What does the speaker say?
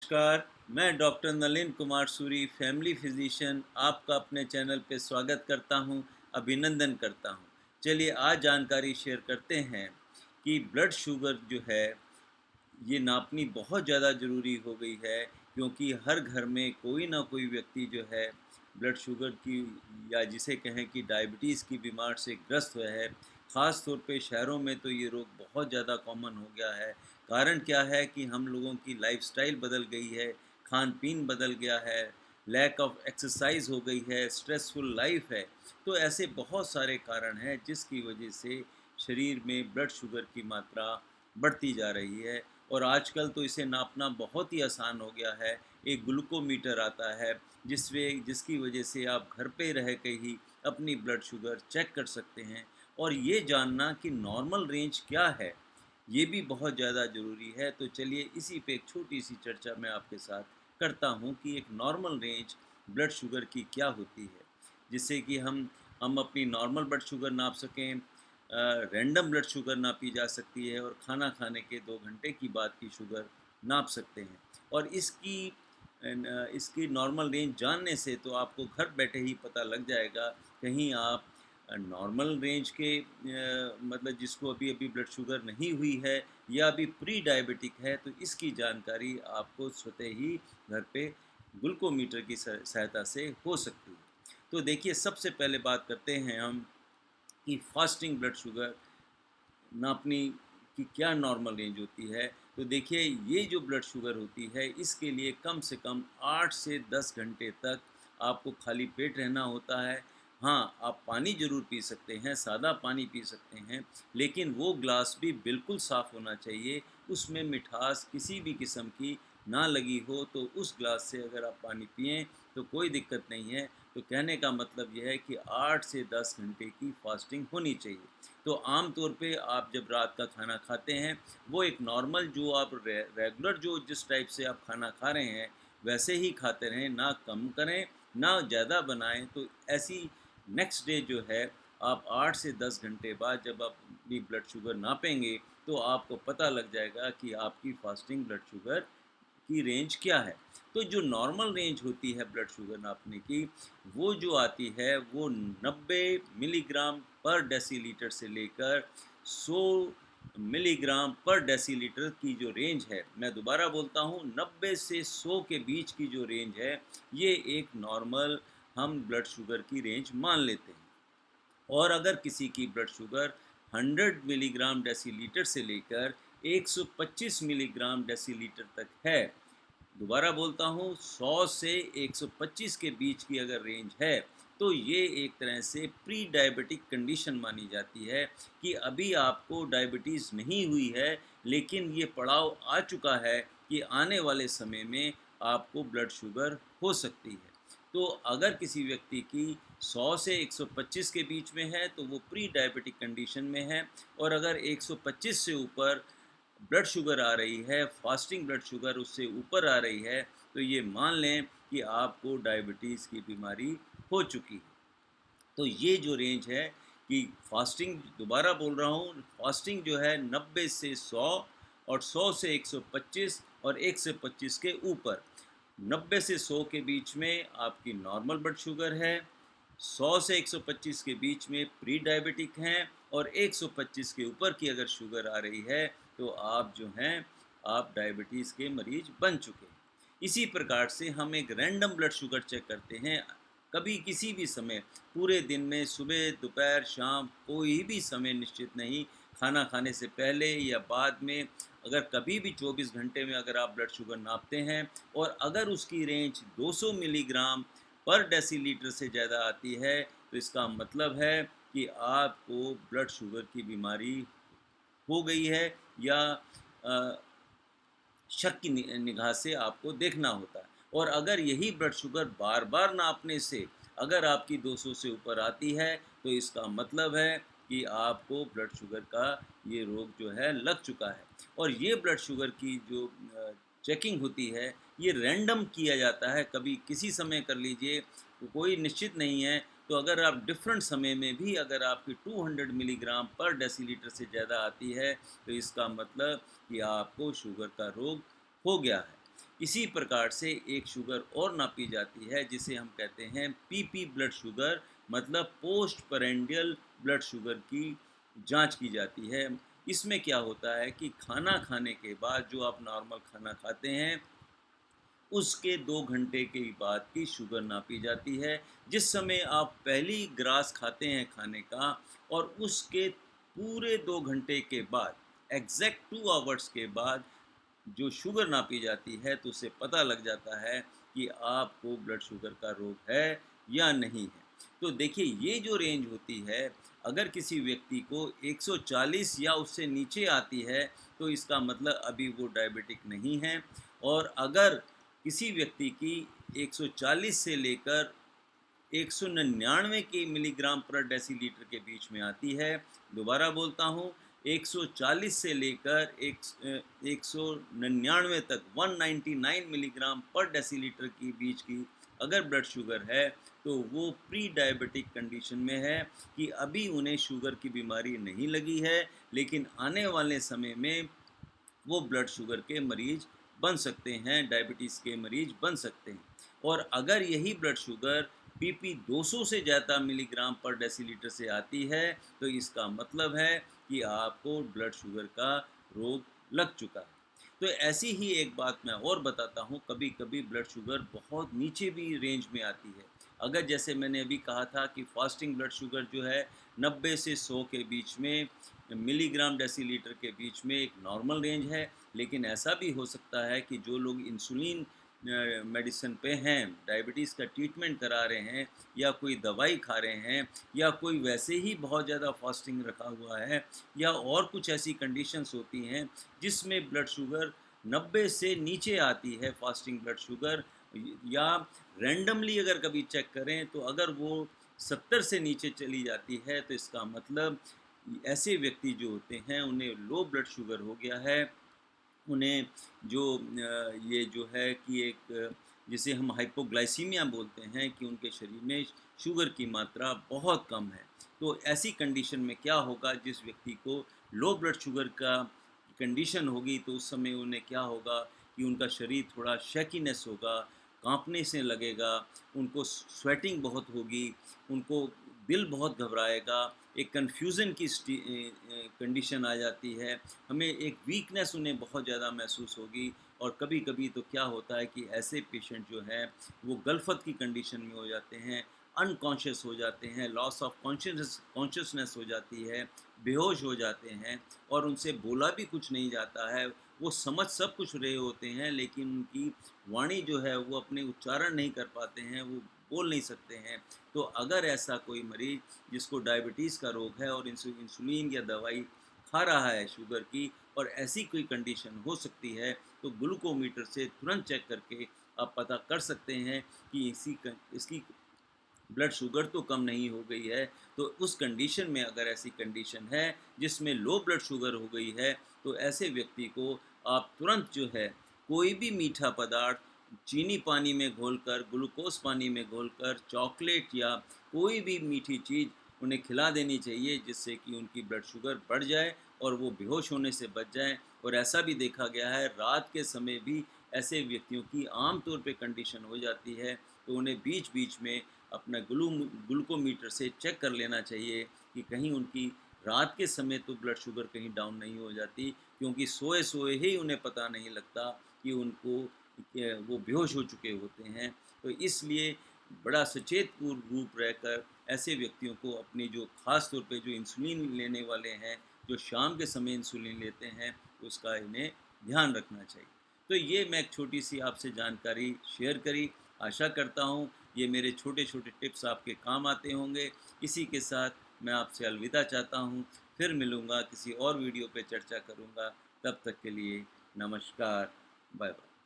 नमस्कार, मैं doctor Nalin Kumar Suri, family physician, आपका अपने चैनल पे स्वागत करता हूं, अभिनंदन करता हूं। चलिए आज जानकारी शेयर करते हैं कि ब्लड शुगर जो है, ये नापनी बहुत ज़्यादा ज़रूरी हो गई है, क्योंकि हर घर में कोई ना कोई व्यक्ति जो है ब्लड शुगर की या जिसे कहें कि डायबिटीज़ की बीमार से ग्रस्त हुआ है। ख़ास तौर पे शहरों में तो ये रोग बहुत ज़्यादा कॉमन हो गया है। कारण क्या है कि हम लोगों की लाइफ़स्टाइल बदल गई है, खान-पीन बदल गया है, लैक ऑफ एक्सरसाइज़ हो गई है, स्ट्रेसफुल लाइफ़ है। तो ऐसे बहुत सारे कारण हैं जिसकी वजह से शरीर में ब्लड शुगर की मात्रा बढ़ती जा रही है। और आजकल तो इसे नापना बहुत ही आसान हो गया है। एक ग्लूकोमीटर आता है जिसकी वजह से आप घर पे रह के ही अपनी ब्लड शुगर चेक कर सकते हैं। और ये जानना कि नॉर्मल रेंज क्या है, ये भी बहुत ज़्यादा ज़रूरी है। तो चलिए इसी पे एक छोटी-सी चर्चा मैं आपके साथ करता हूँ कि एक नॉर्मल रेंज ब्लड शुगर की क्या होती है, जिससे कि हम अपनी नॉर्मल ब्लड शुगर नाप सकें। रैंडम ब्लड शुगर नापी जा सकती है और खाना खाने के 2 घंटे की बाद की शुगर नाप सकते हैं। और इसकी नॉर्मल रेंज जानने से तो आपको घर बैठे ही पता लग जाएगा, कहीं आप नॉर्मल रेंज के मतलब जिसको अभी-अभी ब्लड शुगर नहीं हुई है या अभी प्री डायबिटिक है, तो इसकी जानकारी आपको स्वतः ही घर पे ग्लूकोमीटर की सहायता से हो सकती है। तो देखिए सबसे पहले बात करते हैं हम कि फास्टिंग ब्लड शुगर नापने की क्या नॉर्मल रेंज होती है। तो देखिए ये जो ब्लड शुगर होती है, इसके लिए कम से कम 8 से 10 घंटे तक आपको खाली पेट रहना होता है। हाँ, आप पानी ज़रूर पी सकते हैं, सादा पानी पी सकते हैं, लेकिन वो ग्लास भी बिल्कुल साफ़ होना चाहिए, उसमें मिठास किसी भी किस्म की ना लगी हो। तो उस ग्लास से अगर आप पानी पिएँ तो कोई दिक्कत नहीं है। तो कहने का मतलब ये है कि 8 से 10 घंटे की फास्टिंग होनी चाहिए। तो आम तौर पे आप जब रात का खाना खाते हैं, वो एक नॉर्मल जो आप रेगुलर जो जिस टाइप से आप खाना खा रहे हैं, वैसे ही खाते रहें, ना कम करें, ना ज़्यादा बनाएँ। तो ऐसी नेक्स्ट डे जो है, आप 8 से 10 घंटे बाद जब आप अपनी ब्लड शुगर नापेंगे, तो आपको पता लग जाएगा कि आपकी फास्टिंग ब्लड शुगर की रेंज क्या है। तो जो नॉर्मल रेंज होती है ब्लड शुगर नापने की, वो जो आती है वो 90 मिलीग्राम पर डेसीलीटर से लेकर 100 मिलीग्राम पर डेसीलीटर की जो रेंज है, मैं दोबारा बोलता हूँ, 90 से 100 के बीच की जो रेंज है, ये एक नॉर्मल हम ब्लड शुगर की रेंज मान लेते हैं। और अगर किसी की ब्लड शुगर 100 मिलीग्राम डेसीलीटर से लेकर 125 मिलीग्राम डेसीलीटर तक है, दोबारा बोलता हूँ, 100 से 125 के बीच की अगर रेंज है, तो ये एक तरह से प्री डायबिटिक कंडीशन मानी जाती है कि अभी आपको डायबिटीज़ नहीं हुई है, लेकिन ये पड़ाव आ चुका है कि आने वाले समय में आपको ब्लड शुगर हो सकती है। तो अगर किसी व्यक्ति की 100 से 125 के बीच में है, तो वो प्री डायबिटिक कंडीशन में है। और अगर 125 से ऊपर ब्लड शुगर आ रही है, फास्टिंग ब्लड शुगर उससे ऊपर आ रही है, तो ये मान लें कि आपको डायबिटीज़ की बीमारी हो चुकी है। तो ये जो रेंज है कि फास्टिंग, दोबारा बोल रहा हूँ, फास्टिंग जो है 90 से 100 और 100 से 125 और 1 से 25 के ऊपर। 90 से 100 के बीच में आपकी नॉर्मल ब्लड शुगर है, 100 से 125 के बीच में प्री डायबिटिक हैं, और 125 के ऊपर की अगर शुगर आ रही है, तो आप जो हैं, आप डायबिटीज़ के मरीज़ बन चुके हैं। इसी प्रकार से हम एक रैंडम ब्लड शुगर चेक करते हैं, कभी किसी भी समय, पूरे दिन में, सुबह, दोपहर, शाम, कोई भी समय निश्चित नहीं, खाना खाने से पहले या बाद में, अगर कभी भी 24 घंटे में अगर आप ब्लड शुगर नापते हैं और अगर उसकी रेंज 200 मिलीग्राम पर डेसीलीटर से ज़्यादा आती है, तो इसका मतलब है कि आपको ब्लड शुगर की बीमारी हो गई है, या अ, शक की निगाह से आपको देखना होता है। और अगर यही ब्लड शुगर बार-बार नापने से अगर आपकी 200 से ऊपर आती है, तो इसका मतलब है कि आपको ब्लड शुगर का ये रोग जो है लग चुका है। और ये ब्लड शुगर की जो चेकिंग होती है, ये रैंडम किया जाता है, कभी किसी समय कर लीजिए, कोई निश्चित नहीं है। तो अगर आप डिफरेंट समय में भी अगर आपकी 200 मिलीग्राम पर डेसीलीटर से ज़्यादा आती है, तो इसका मतलब कि आपको शुगर का रोग हो गया है। इसी प्रकार से एक शुगर और नापी जाती है जिसे हम कहते हैं पीपी ब्लड शुगर, मतलब पोस्ट पेरेंडियल ब्लड शुगर की जांच की जाती है। इसमें क्या होता है कि खाना खाने के बाद जो आप नॉर्मल खाना खाते हैं उसके 2 घंटे के बाद की शुगर नापी जाती है। जिस समय आप पहली ग्रास खाते हैं खाने का और उसके पूरे 2 घंटे के बाद, एग्ज़ैक्ट 2 आवर्स के बाद जो शुगर नापी जाती है तो उससे पता लग जाता है कि आपको ब्लड शुगर का रोग है या नहीं है। तो देखिए ये जो रेंज होती है, अगर किसी व्यक्ति को 140 या उससे नीचे आती है तो इसका मतलब अभी वो डायबिटिक नहीं है, और अगर किसी व्यक्ति की 140 से लेकर 199 के मिलीग्राम पर डेसीलीटर के बीच में आती है, दोबारा बोलता हूँ, 140 से लेकर 199 तक 199 मिलीग्राम पर डेसीलीटर के बीच की अगर ब्लड शुगर है तो वो प्री डायबिटिक कंडीशन में है, कि अभी उन्हें शुगर की बीमारी नहीं लगी है, लेकिन आने वाले समय में वो ब्लड शुगर के मरीज बन सकते हैं, डायबिटीज़ के मरीज बन सकते हैं। और अगर यही ब्लड शुगर पीपी 200 से ज़्यादा मिलीग्राम पर डेसीलीटर से आती है तो इसका मतलब है कि आपको ब्लड शुगर का रोग लग चुका है। तो ऐसी ही एक बात मैं और बताता हूँ, कभी-कभी ब्लड शुगर बहुत नीचे भी रेंज में आती है। अगर जैसे मैंने अभी कहा था कि फास्टिंग ब्लड शुगर जो है 90 से 100 के बीच में मिलीग्राम डेसीलीटर के बीच में एक नॉर्मल रेंज है, लेकिन ऐसा भी हो सकता है कि जो लोग इंसुलिन मेडिसिन पे हैं, डायबिटीज़ का ट्रीटमेंट करा रहे हैं या कोई दवाई खा रहे हैं या कोई वैसे ही बहुत ज़्यादा फास्टिंग रखा हुआ है या और कुछ ऐसी कंडीशंस होती हैं जिसमें ब्लड शुगर 90 से नीचे आती है, फास्टिंग ब्लड शुगर, या रैंडमली अगर कभी चेक करें तो अगर वो 70 से नीचे चली जाती है तो इसका मतलब ऐसे व्यक्ति जो होते हैं उन्हें लो ब्लड शुगर हो गया है। उन्हें जो ये जो है कि एक जिसे हम हाइपोग्लाइसीमिया बोलते हैं कि उनके शरीर में शुगर की मात्रा बहुत कम है। तो ऐसी कंडीशन में क्या होगा, जिस व्यक्ति को लो ब्लड शुगर का कंडीशन होगी तो उस समय उन्हें क्या होगा कि उनका शरीर थोड़ा शेकीनेस होगा, काँपने से लगेगा, उनको स्वेटिंग बहुत होगी, उनको दिल बहुत घबराएगा, एक कन्फ्यूज़न की कंडीशन आ जाती है, हमें एक वीकनेस उन्हें बहुत ज़्यादा महसूस होगी। और कभी-कभी तो क्या होता है कि ऐसे पेशेंट जो हैं वो गलफत की कंडीशन में हो जाते हैं, अनकॉन्शियस हो जाते हैं, लॉस ऑफ कॉन्शियसनेस हो जाती है, बेहोश हो जाते हैं और उनसे बोला भी कुछ नहीं जाता है। वो समझ सब कुछ रहे होते हैं लेकिन उनकी वाणी जो है वो अपने उच्चारण नहीं कर पाते हैं, वो बोल नहीं सकते हैं। तो अगर ऐसा कोई मरीज़ जिसको डायबिटीज़ का रोग है और इंसुलिन या दवाई खा रहा है शुगर की, और ऐसी कोई कंडीशन हो सकती है तो ग्लूकोमीटर से तुरंत चेक करके आप पता कर सकते हैं कि इसकी ब्लड शुगर तो कम नहीं हो गई है। तो उस कंडीशन में अगर ऐसी कंडीशन है जिसमें लो ब्लड शुगर हो गई है तो ऐसे व्यक्ति को आप तुरंत जो है कोई भी मीठा पदार्थ चीनी पानी में घोलकर, ग्लूकोज पानी में घोलकर, चॉकलेट या कोई भी मीठी चीज़ उन्हें खिला देनी चाहिए, जिससे कि उनकी ब्लड शुगर बढ़ जाए और वो बेहोश होने से बच जाएँ। और ऐसा भी देखा गया है रात के समय भी ऐसे व्यक्तियों की आम तौर पे कंडीशन हो जाती है, तो उन्हें बीच-बीच में अपना ग्लूकोमीटर से चेक कर लेना चाहिए कि कहीं उनकी रात के समय तो ब्लड शुगर कहीं डाउन नहीं हो जाती, क्योंकि सोए-सोए ही उन्हें पता नहीं लगता कि उनको वो बेहोश हो चुके होते हैं। तो इसलिए बड़ा सचेत पूर्ण रूप रहकर ऐसे व्यक्तियों को अपनी जो ख़ास तौर पे जो इंसुलिन लेने वाले हैं, जो शाम के समय इंसुलिन लेते हैं, उसका इन्हें ध्यान रखना चाहिए। तो ये मैं एक छोटी-सी आपसे जानकारी शेयर करी। आशा करता हूँ ये मेरे छोटे-छोटे टिप्स आपके काम आते होंगे। इसी के साथ मैं आपसे अलविदा चाहता हूँ। फिर मिलूँगा, किसी और वीडियो पे चर्चा करूँगा। तब तक के लिए नमस्कार। Bye bye.